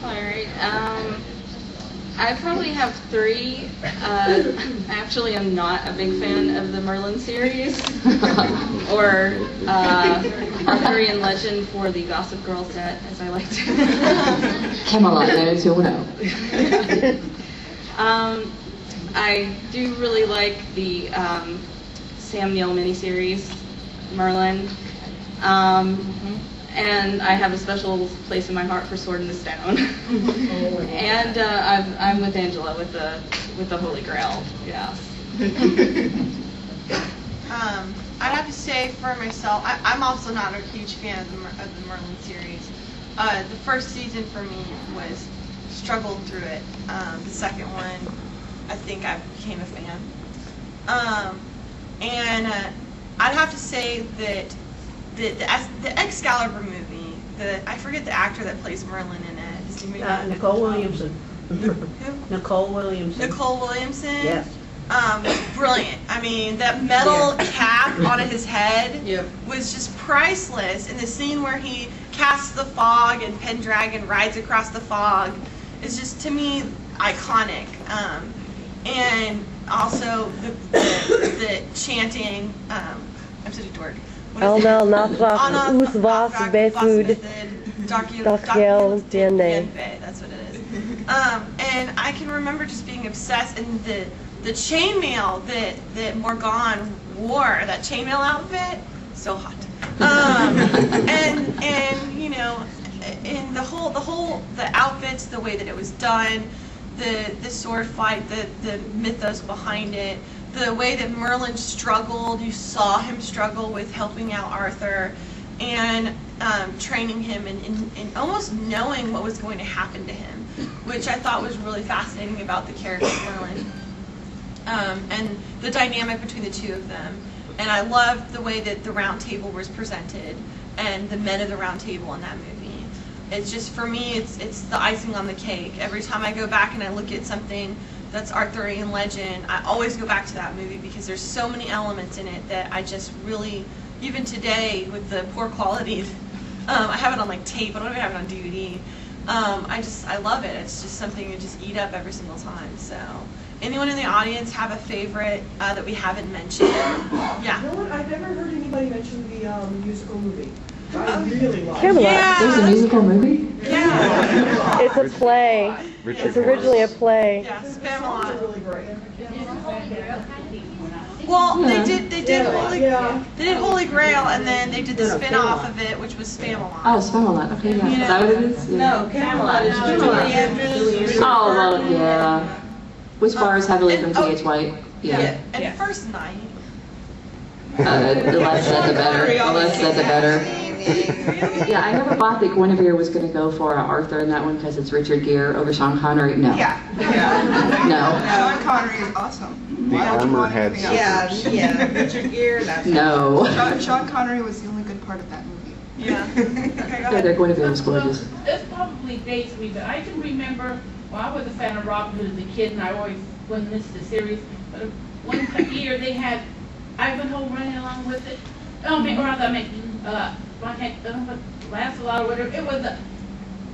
Alright, I probably have three. Actually, I'm not a big fan of the Merlin series, or Arthurian Legend for the Gossip Girl set, as I like to. Camelot 90210. I do really like the Sam Neill miniseries, Merlin. And I have a special place in my heart for Sword in the Stone. And I'm with Angela with the Holy Grail. Yeah. I'd have to say for myself, I'm also not a huge fan of the Merlin series. The first season for me was struggled through it. The second one, I think I became a fan. And I'd have to say that the Excalibur movie, I forget the actor that plays Merlin in it. His name is Nicole Williamson. Who? Nicole Williamson. Nicole Williamson? Yes. Brilliant. I mean, that metal cap on his head was just priceless. And the scene where he casts the fog and Pendragon rides across the fog is just, to me, iconic. And also the chanting, I'm such a dork. Allemaal navraag, oes was besud, dachiel dene. That's what it is. And I can remember just being obsessed, and the chainmail that Morgan wore, that chainmail outfit, so hot. And you know, and the outfits, the way that it was done, the sword fight, the mythos behind it. The way that Merlin struggled, you saw him struggle with helping out Arthur and training him and almost knowing what was going to happen to him, which I thought was really fascinating about the character of Merlin. And the dynamic between the two of them. And I loved the way that the Round Table was presented and the men of the Round Table in that movie. It's just, for me, it's the icing on the cake. Every time I go back and I look at something that's Arthurian legend, I always go back to that movie because there's so many elements in it that I just really, even today with the poor quality, I have it on like tape, I don't even have it on DVD. I love it. It's just something you just eat up every single time. So, anyone in the audience have a favorite that we haven't mentioned? Yeah. You know what? I've never heard anybody mention the musical movie. I really like it. Camelot. Yeah. There's a musical movie? Yeah. It's a play. It's originally a play. Yeah, Spamalot. Really great. Well, they did Holy Grail, and then they did the spin-off of it, which was Spamalot. Oh, Spamalot. Okay, yeah. Is that what it is? Yeah. No, Camelot is Julie. Oh, well, yeah. Which bars heavily from T.H. White? Yeah. And First Night. The less said the better. The less said the better. Yeah, I never thought that Guinevere was going to go for Arthur in that one because it's Richard Gere over Sean Connery. No. Yeah. No. Sean Connery is awesome. The armor had sisters. Yeah, Richard Gere. No. Sean Connery was the only good part of that movie. Yeah. Yeah, their Guinevere was gorgeous. Well, this probably dates me, but I can remember, well, I was a fan of Robin Hood as a kid, and I always wouldn't miss the series. But one year they had Ivanhoe running along with it. Oh, or rather, Lancelot or whatever. It was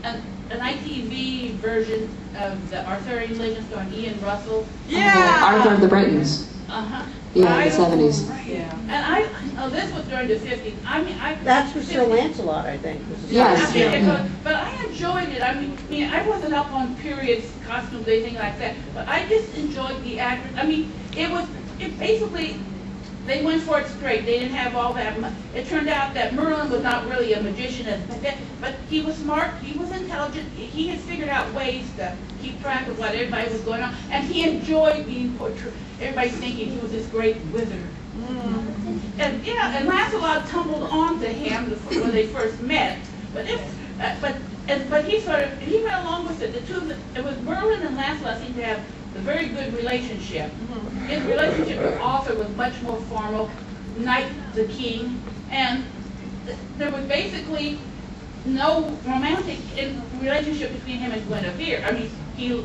an ITV version of the Arthurian Legend starring Ian Russell. Yeah. Arthur of the Britons. Yeah, in the 70s. Yeah. And this was during the 50s. I mean, That's for Sir Lancelot, I think. Yes. But I enjoyed it. I mean, I wasn't up on periods, costumes, anything like that. But I just enjoyed the actors. I mean, it basically, they went for it straight. They didn't have all that. It turned out that Merlin was not really a magician, but he was smart. He was intelligent. He had figured out ways to keep track of what everybody was going on, and he enjoyed being portrayed. Everybody's thinking he was this great wizard. And and Lancelot tumbled onto him when they first met. But he went along with it. It was Merlin and Lancelot seemed to have a very good relationship. His relationship with Arthur was much more formal, knight the king, and there was basically no romantic relationship between him and Guinevere. I mean, he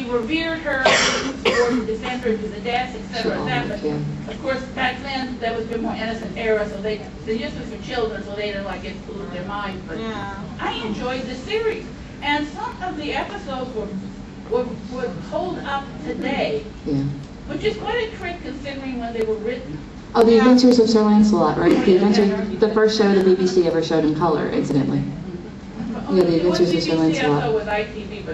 revered her, or to defend her to the death, etc. But of course, back then that was a more innocent era, so they used it for children, so they didn't like it pollute their minds. But I enjoyed the series. And some of the episodes were pulled up today, Yeah. which is quite a trick considering when they were written. Oh, The Adventures of Sir Lancelot, right? The first show the BBC ever showed in color, incidentally. Yeah, The Adventures of Sir Lancelot. I saw with ITV,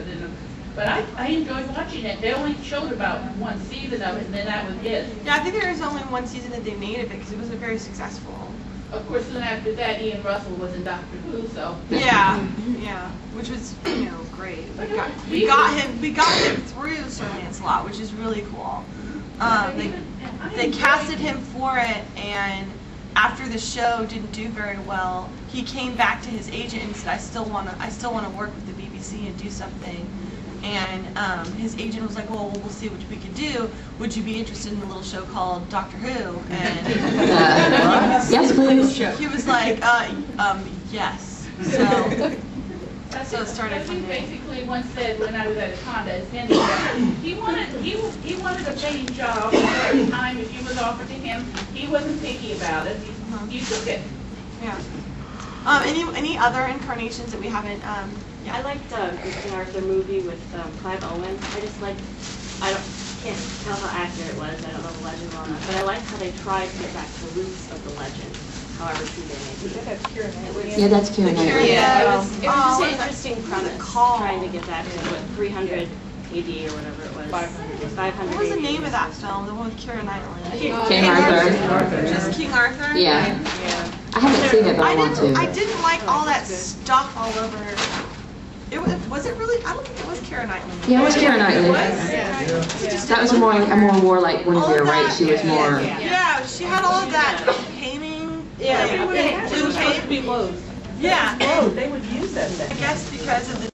but I enjoyed watching it. They only showed about one season of it, and then that was it. Yeah, I think there was only one season that they made of it because it wasn't very successful. Of course, then after that, Ian Russell was in Doctor Who, so. Yeah, which was great. We got him through Sir Lancelot, which is really cool. They casted him for it, and after the show didn't do very well, he came back to his agent and said, I still want to work with the BBC and do something. And his agent was like, well, we'll see what we could do. Would you be interested in a little show called Doctor Who? And yes, please. He was like, yes. So it started from there. He basically once said when I was at a con at he wanted a paying job at the time. If you was offered to him, he wasn't picky about it. He took it. Yeah. Any other incarnations that we haven't? I liked the Arthur movie with Clive Owen. I just liked. Can't tell how accurate it was. I don't know the legend well enough, but I liked how they tried to get back to the roots of the legend, however true they may be. Yeah, that's Keira Knightley. Yeah, it was just an interesting premise, trying to get back to 300 AD or whatever it was. 500. What was the name of that film? The one with Keira Knightley. King Arthur. Just King Arthur. Yeah. I haven't seen it, but I want to. I didn't like all that stuff all over. Was it really? I don't think it was Keira Knightley. Yeah, it was Keira Knightley. That was a more warlike Guinevere, right? She was more. Yeah, she had all of that painting. Yeah, it was supposed to be closed. Yeah. They would use that. I guess because of the